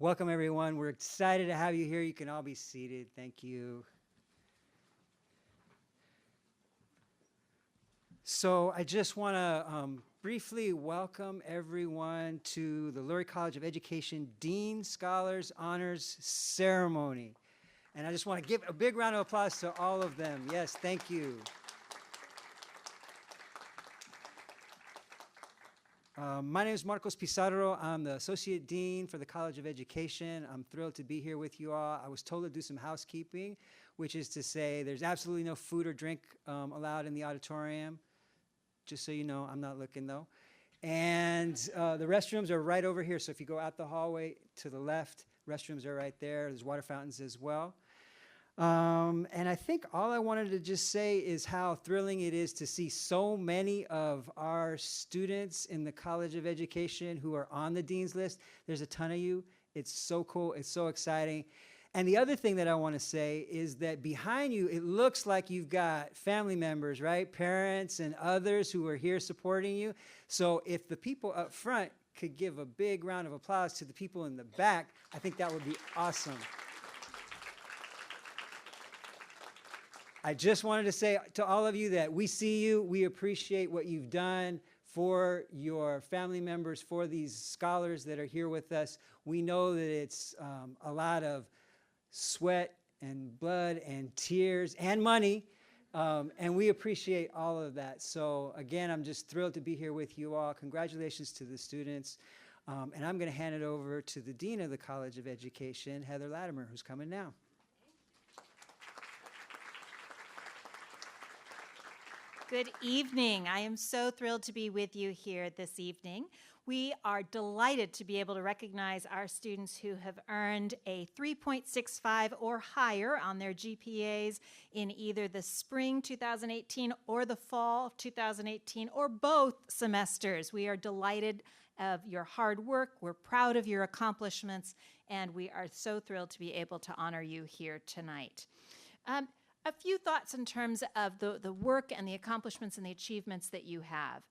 Welcome, everyone. We're excited to have you here. You can all be seated. Thank you. So I just want to briefly welcome everyone to the Lurie College of Education Dean Scholars Honors Ceremony. And I just want to give a big round of applause to all of them. Yes, thank you. My name is Marcos Pizarro. I'm the Associate Dean for the College of Education. I'm thrilled to be here with you all. I was told to do some housekeeping, which is to say there's absolutely no food or drink allowed in the auditorium. Just so you know, I'm not looking though. And the restrooms are right over here. So if you go out the hallway to the left, restrooms are right there. There's water fountains as well. And I think all I wanted to just say is how thrilling it is to see so many of our students in the College of Education who are on the Dean's List. There's a ton of you. It's so cool. It's so exciting. And the other thing that I want to say is that behind you, it looks like you've got family members, right? Parents and others who are here supporting you. So if the people up front could give a big round of applause to the people in the back, I think that would be awesome. I just wanted to say to all of you that we see you, we appreciate what you've done for your family members, for these scholars that are here with us. We know that it's a lot of sweat and blood and tears and money, and we appreciate all of that. So again, I'm just thrilled to be here with you all. Congratulations to the students. And I'm going to hand it over to the Dean of the College of Education, Heather Latimer, who's coming now. Good evening. I am so thrilled to be with you here this evening. We are delighted to be able to recognize our students who have earned a 3.65 or higher on their GPAs in either the spring 2018 or the fall 2018 or both semesters. We are delighted of your hard work. We're proud of your accomplishments, and we are so thrilled to be able to honor you here tonight. A few thoughts in terms of the work and the accomplishments and the achievements that you have.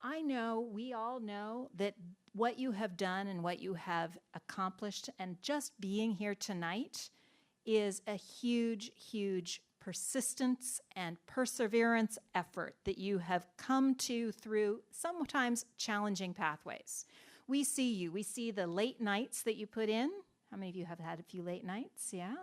I know, we all know that what you have done and what you have accomplished and just being here tonight is a huge, huge persistence and perseverance effort that you have come to through sometimes challenging pathways. We see you. We see the late nights that you put in. How many of you have had a few late nights? Yeah.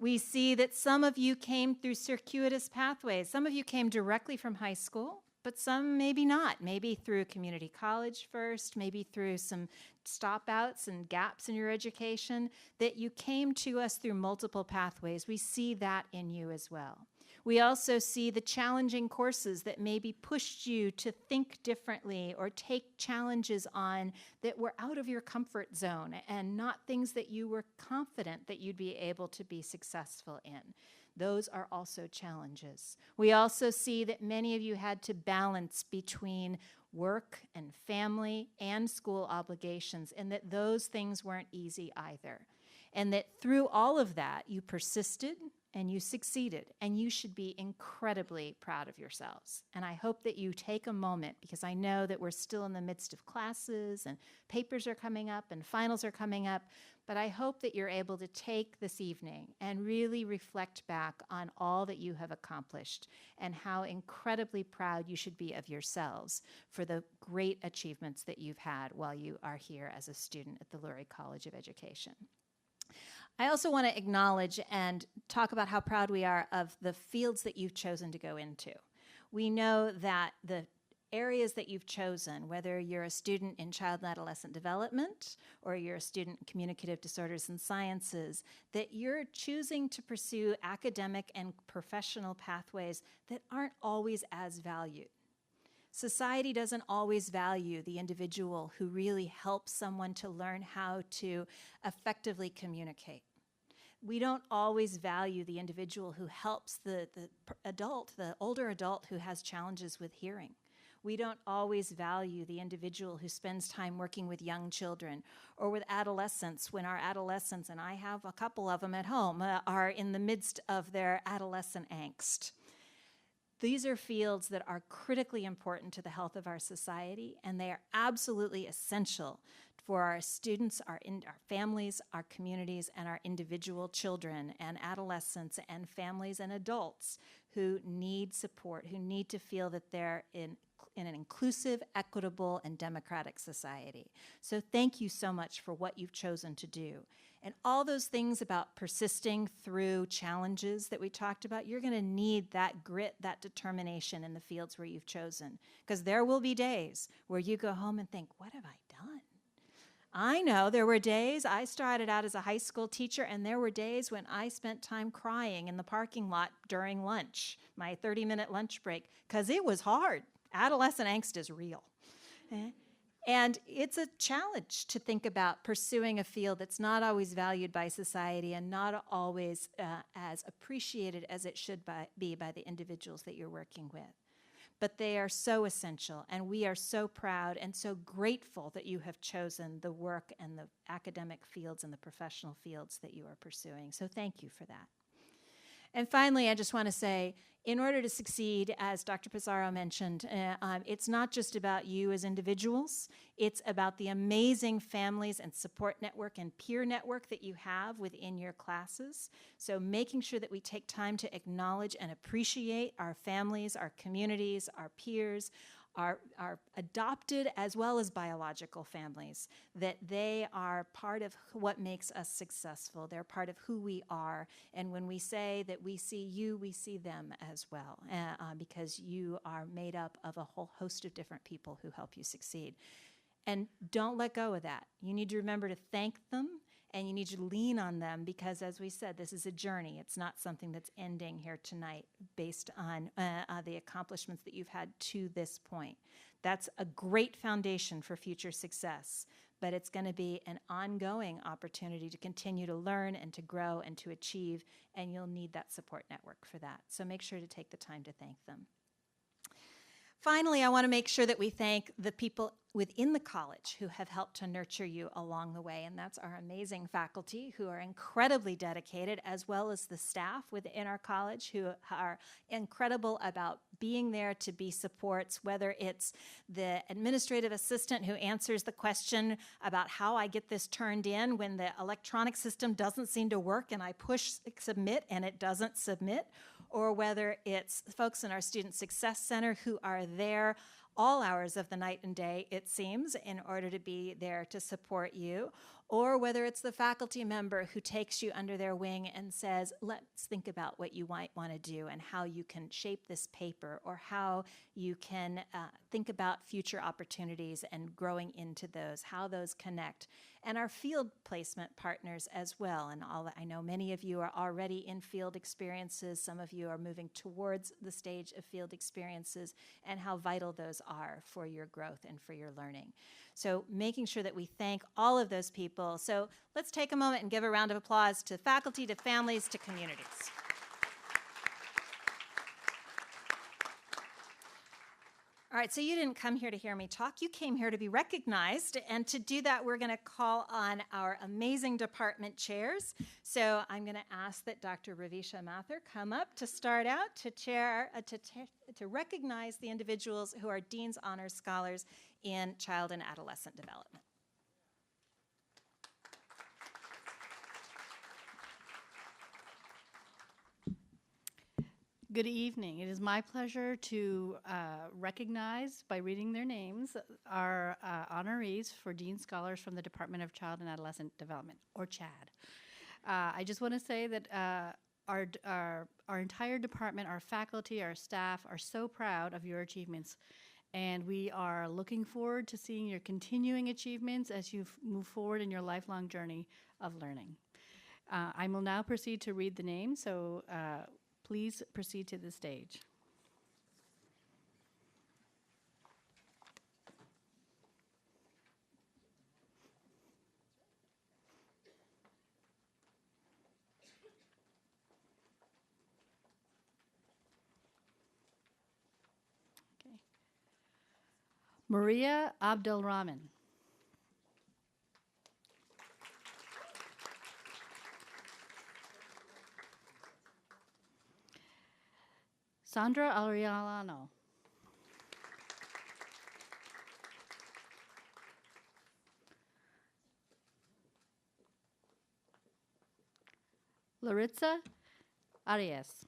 We see that some of you came through circuitous pathways. Some of you came directly from high school, but some maybe not. Maybe through community college first, maybe through some stop-outs and gaps in your education, that you came to us through multiple pathways. We see that in you as well. We also see the challenging courses that maybe pushed you to think differently or take challenges on that were out of your comfort zone and not things that you were confident that you'd be able to be successful in. Those are also challenges. We also see that many of you had to balance between work and family and school obligations, and that those things weren't easy either. And that through all of that, you persisted, and you succeeded, and you should be incredibly proud of yourselves. And I hope that you take a moment, because I know that we're still in the midst of classes, and papers are coming up, and finals are coming up, but I hope that you're able to take this evening and really reflect back on all that you have accomplished and how incredibly proud you should be of yourselves for the great achievements that you've had while you are here as a student at the Lurie College of Education. I also want to acknowledge and talk about how proud we are of the fields that you've chosen to go into. We know that the areas that you've chosen, whether you're a student in child and adolescent development or you're a student in communicative disorders and sciences, that you're choosing to pursue academic and professional pathways that aren't always as valued. Society doesn't always value the individual who really helps someone to learn how to effectively communicate. We don't always value the individual who helps the older adult who has challenges with hearing. We don't always value the individual who spends time working with young children or with adolescents when our adolescents, and I have a couple of them at home, are in the midst of their adolescent angst. These are fields that are critically important to the health of our society, and they are absolutely essential for our students, our families, our communities, and our individual children and adolescents and families and adults who need support, who need to feel that they're in an inclusive, equitable, and democratic society. So thank you so much for what you've chosen to do. And all those things about persisting through challenges that we talked about, you're going to need that grit, that determination in the fields where you've chosen. Because there will be days where you go home and think, what have I done? I know there were days, I started out as a high school teacher, and there were days when I spent time crying in the parking lot during lunch, my 30-minute lunch break, because it was hard. Adolescent angst is real. And it's a challenge to think about pursuing a field that's not always valued by society and not always as appreciated as it should be by the individuals that you're working with. But they are so essential, and we are so proud and so grateful that you have chosen the work and the academic fields and the professional fields that you are pursuing. So thank you for that. And finally, I just want to say, in order to succeed, as Dr. Pizarro mentioned, it's not just about you as individuals. It's about the amazing families and support network and peer network that you have within your classes. So making sure that we take time to acknowledge and appreciate our families, our communities, our peers, our adopted as well as biological families, that they are part of what makes us successful. They're part of who we are. And when we say that we see you, we see them as well, because you are made up of a whole host of different people who help you succeed. And don't let go of that. You need to remember to thank them, and you need to lean on them because, as we said, this is a journey. It's not something that's ending here tonight based on the accomplishments that you've had to this point. That's a great foundation for future success, but it's going to be an ongoing opportunity to continue to learn and to grow and to achieve, and you'll need that support network for that. So make sure to take the time to thank them. Finally, I want to make sure that we thank the people within the college who have helped to nurture you along the way, and that's our amazing faculty who are incredibly dedicated, as well as the staff within our college who are incredible about being there to be supports, whether it's the administrative assistant who answers the question about how I get this turned in when the electronic system doesn't seem to work and I push submit and it doesn't submit, or whether it's folks in our Student Success Center who are there all hours of the night and day, it seems, in order to be there to support you, or whether it's the faculty member who takes you under their wing and says, let's think about what you might want to do and how you can shape this paper, or how you can think about future opportunities and growing into those, how those connect. And our field placement partners as well. And I know many of you are already in field experiences. Some of you are moving towards the stage of field experiences, and how vital those are for your growth and for your learning. So making sure that we thank all of those people. So let's take a moment and give a round of applause to faculty, to families, to communities. All right, so you didn't come here to hear me talk. You came here to be recognized. And to do that, we're going to call on our amazing department chairs. So I'm going to ask that Dr. Ravisha Mathur come up to start out to chair, to recognize the individuals who are Dean's Honors Scholars in Child and Adolescent Development. Good evening. It is my pleasure to recognize, by reading their names, our honorees for Dean Scholars from the Department of Child and Adolescent Development, or CHAD. I just want to say that our entire department, our faculty, our staff are so proud of your achievements, and we are looking forward to seeing your continuing achievements as you move forward in your lifelong journey of learning. I will now proceed to read the names, so please proceed to the stage. Okay. Maria Abdelrahman. Sandra Arialano. Laritza Arias.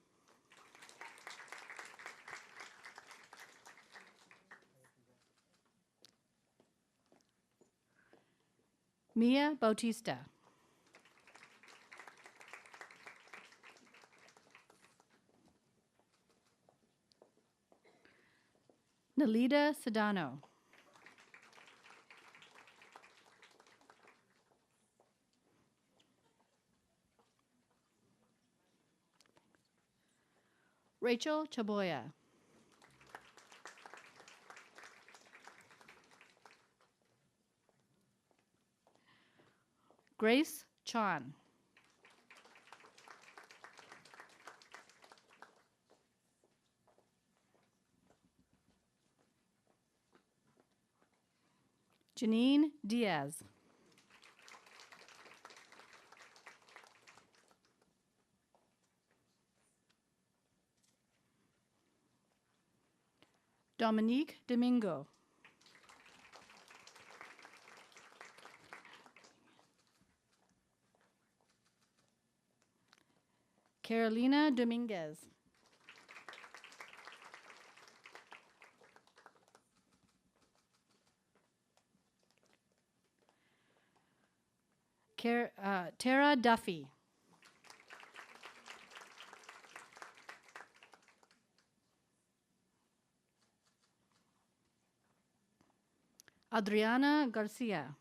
Mia Bautista. Nalida Sedano. Rachel Chaboya. Grace Chan. Janine Diaz. Dominique Domingo. Carolina Dominguez. Tara Duffy. Adriana Garcia.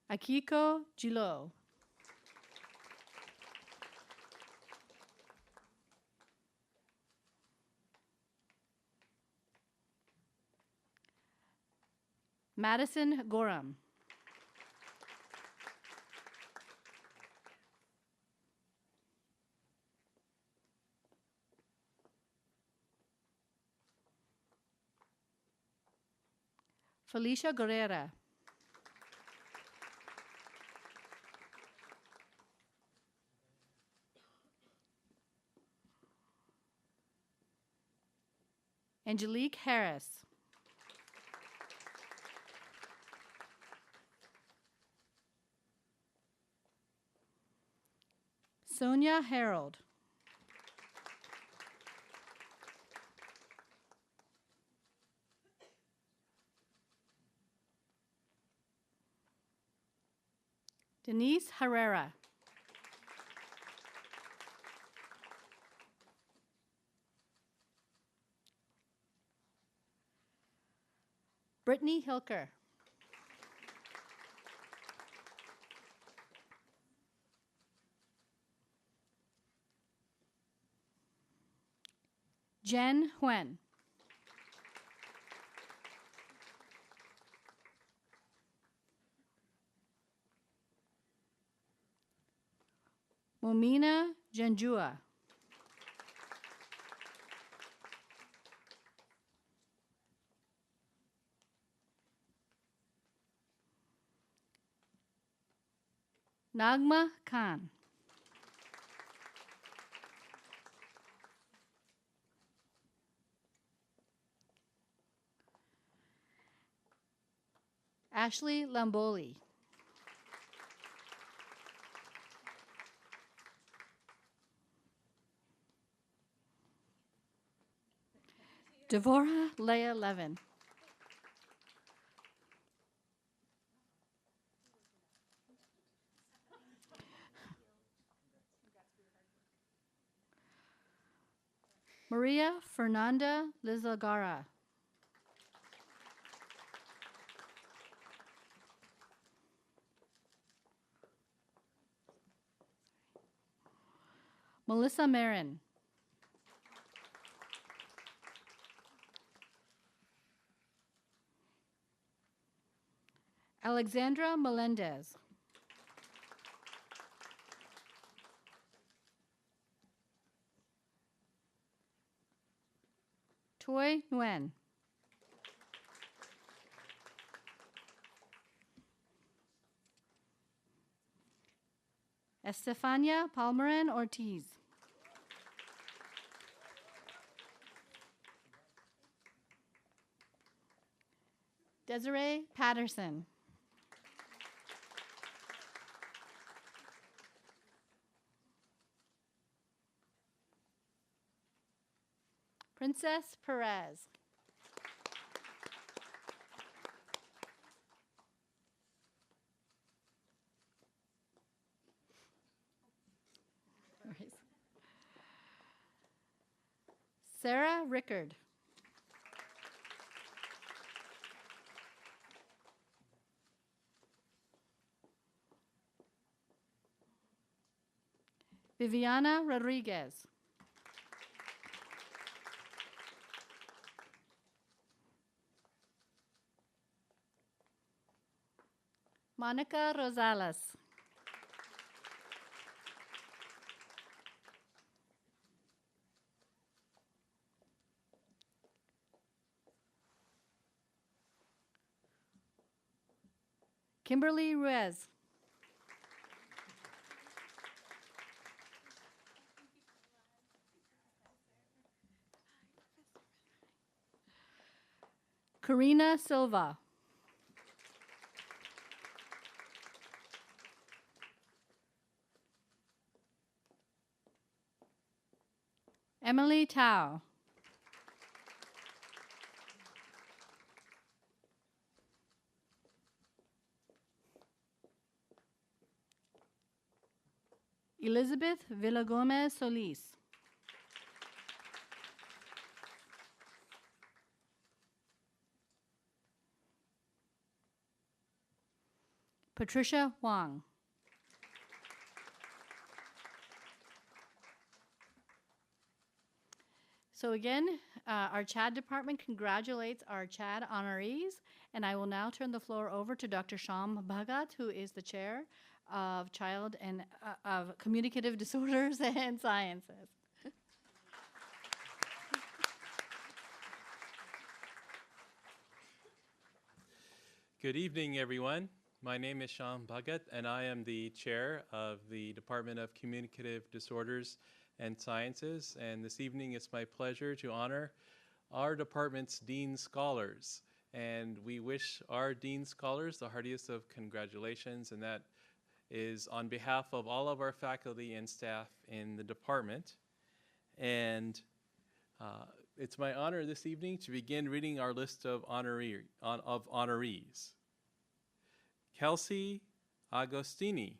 Akiko Gilo. Madison Gorham. Felicia Guerrera. Angelique Harris. Sonia Harold. Denise Herrera. Brittany Hilker. Jen Huen. Momina Janjua. Nagma Khan. Ashley Lamboli. Devorah Leah Levin. Maria Fernanda Lizagara. Melissa Marin. Alexandra Melendez. Toy Nguyen. Estefania Palmerin Ortiz. Desiree Patterson. Princess Perez. Sarah Rickard. Viviana Rodriguez. Monica Rosales. Kimberly Ruiz. Karina Silva. Emily Tao. Elizabeth Villagomez Solis. Patricia Wang. So again, our CHAD department congratulates our CHAD honorees, and I will now turn the floor over to Dr. Sham Bhagat, who is the chair of Child and of Communicative Disorders and Sciences. Good evening, everyone. My name is Sham Bhagat, and I am the chair of the Department of Communicative Disorders and Sciences. And this evening, it's my pleasure to honor our department's Dean Scholars. And we wish our Dean Scholars the heartiest of congratulations, and that is on behalf of all of our faculty and staff in the department. And it's my honor this evening to begin reading our list of honorees. Kelsey Agostini.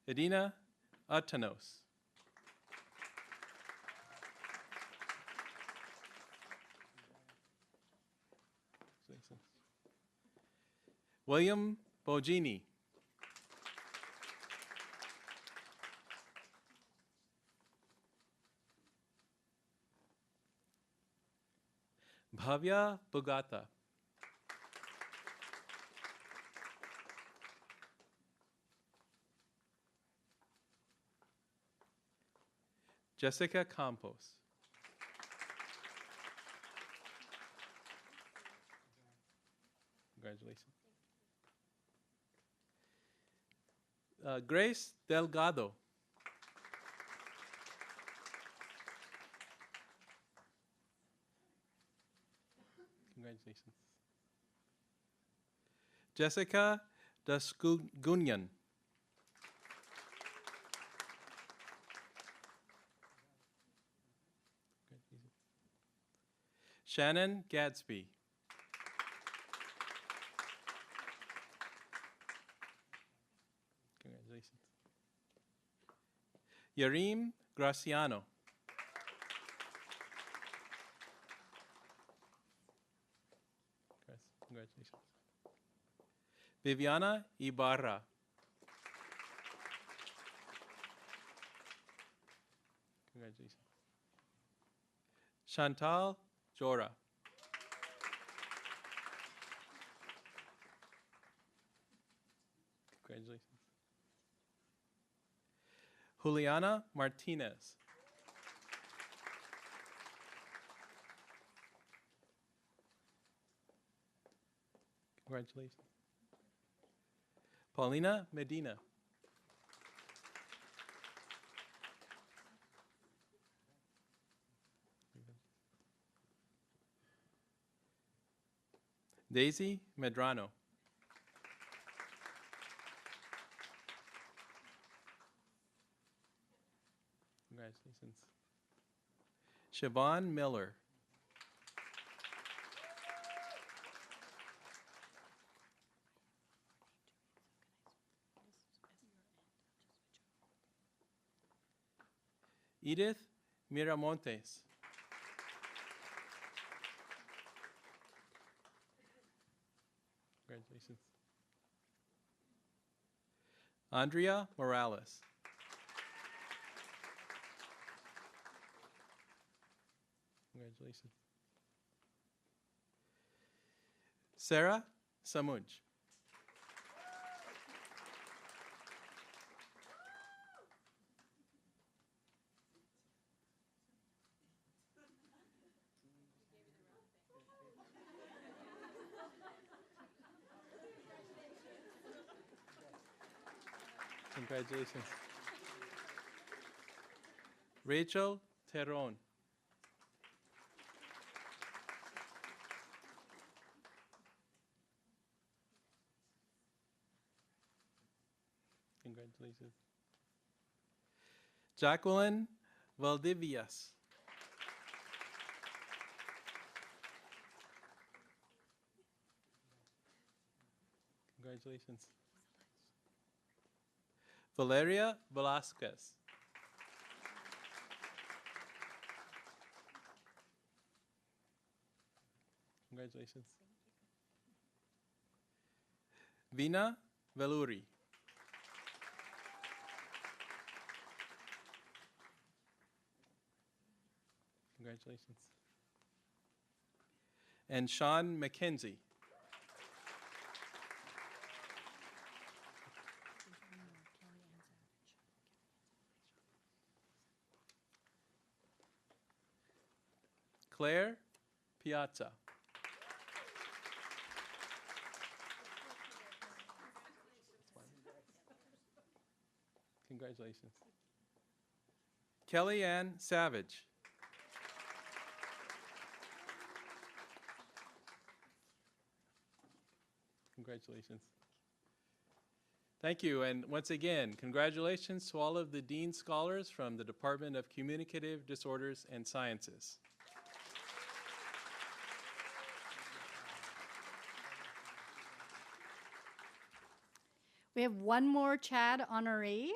Edina Atanos. William Bogini. Bhavya Bugata. Jessica Campos. Congratulations. Grace Delgado. Congratulations. Jessica Dasgunyan. Shannon Gadsby. Congratulations. Yarim Graciano. Congratulations. Viviana Ibarra. Congratulations. Chantal Jora. Congratulations. Juliana Martinez. Congratulations. Paulina Medina. Daisy Medrano. Congratulations. Siobhan Miller. Edith Miramontes. Congratulations. Andrea Morales. Congratulations. Sarah Samuj. Congratulations. Rachel Teron. Congratulations. Jacqueline Valdivias. Congratulations. Valeria Velasquez. Congratulations. Vina Veluri. Congratulations. And Sean McKenzie. Claire Piazza. Congratulations. Kellyanne Savage. Congratulations. Thank you, and once again, congratulations to all of the Dean Scholars from the Department of Communicative Disorders and Sciences. We have one more CHAD honoree,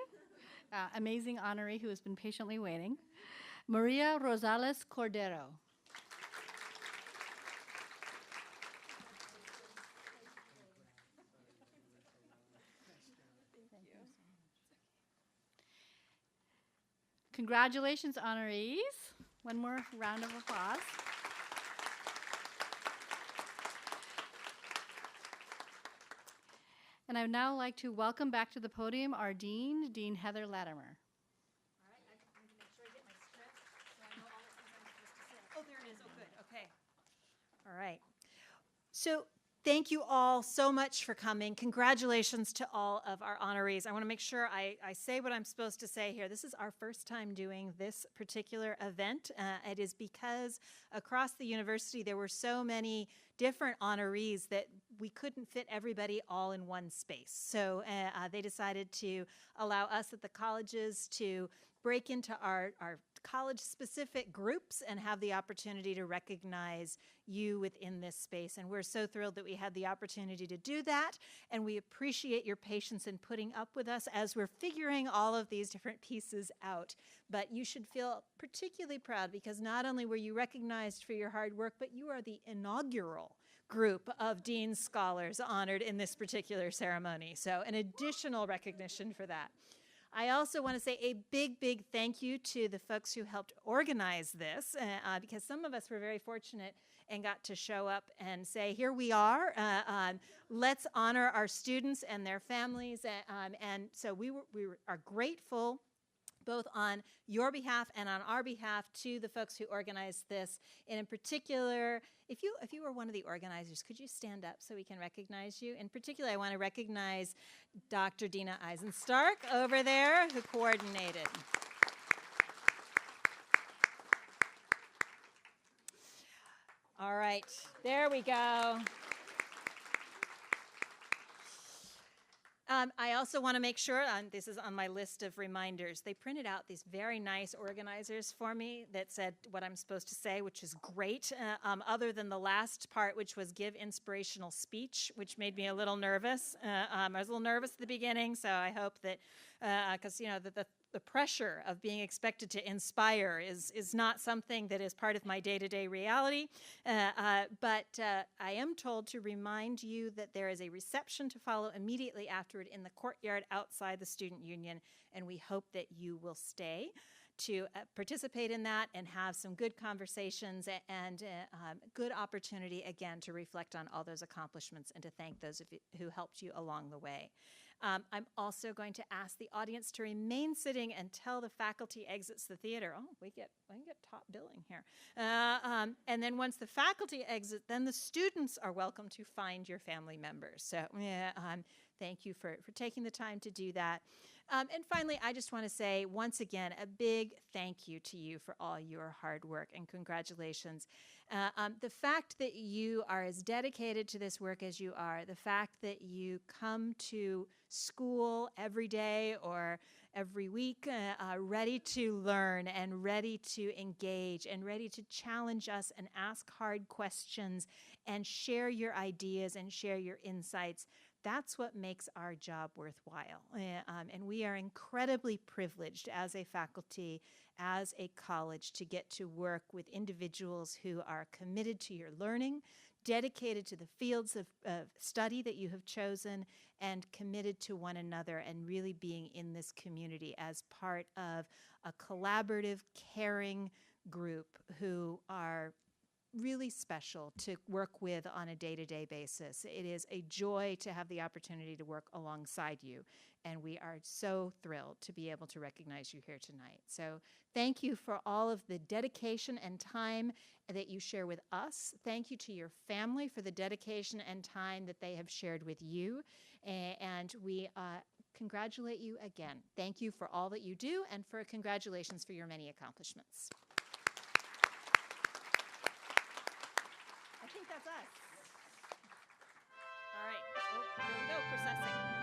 amazing honoree who has been patiently waiting, Maria Rosales Cordero. Congratulations, honorees. One more round of applause. And I would now like to welcome back to the podium our Dean, Dean Heather Latimer. All right, I need to make sure I get my script so I know all the things I'm supposed to say. Oh, there it is. Oh, good. Okay. All right. So thank you all so much for coming. Congratulations to all of our honorees. I want to make sure I say what I'm supposed to say here. This is our first time doing this particular event. It is because across the university there were so many different honorees that we couldn't fit everybody all in one space. So they decided to allow us at the colleges to break into our college-specific groups and have the opportunity to recognize you within this space. And we're so thrilled that we had the opportunity to do that. And we appreciate your patience in putting up with us as we're figuring all of these different pieces out. But you should feel particularly proud because not only were you recognized for your hard work, but you are the inaugural group of Dean Scholars honored in this particular ceremony. So an additional recognition for that. I also want to say a big, big thank you to the folks who helped organize this because some of us were very fortunate and got to show up and say, here we are, let's honor our students and their families. And so we are grateful both on your behalf and on our behalf to the folks who organized this. And in particular, if you were one of the organizers, could you stand up so we can recognize you? In particular, I want to recognize Dr. Dina Eisenstark over there who coordinated. All right, there we go. I also want to make sure, this is on my list of reminders, they printed out these very nice organizers for me that said what I'm supposed to say, which is great, other than the last part, which was give inspirational speech, which made me a little nervous. I was a little nervous at the beginning, so I hope that, because, you know, the pressure of being expected to inspire is not something that is part of my day-to-day reality, but I am told to remind you that there is a reception to follow immediately afterward in the courtyard outside the Student Union, and we hope that you will stay to participate in that and have some good conversations and good opportunity, again, to reflect on all those accomplishments and to thank those of you who helped you along the way. I'm also going to ask the audience to remain sitting until the faculty exits the theater. Oh, we get top billing here. And then once the faculty exit, then the students are welcome to find your family members. So thank you for taking the time to do that. And finally, I just want to say, once again, a big thank you to you for all your hard work and congratulations. The fact that you are as dedicated to this work as you are, the fact that you come to school every day or every week ready to learn and ready to engage and ready to challenge us and ask hard questions and share your ideas and share your insights, that's what makes our job worthwhile. And we are incredibly privileged as a faculty, as a college, to get to work with individuals who are committed to your learning, dedicated to the fields of study that you have chosen, and committed to one another and really being in this community as part of a collaborative, caring group who are really special to work with on a day-to-day basis. It is a joy to have the opportunity to work alongside you, and we are so thrilled to be able to recognize you here tonight. So thank you for all of the dedication and time that you share with us. Thank you to your family for the dedication and time that they have shared with you, and we congratulate you again. Thank you for all that you do, and for congratulations for your many accomplishments. I think that's us. All right. Oh, here we go, processing.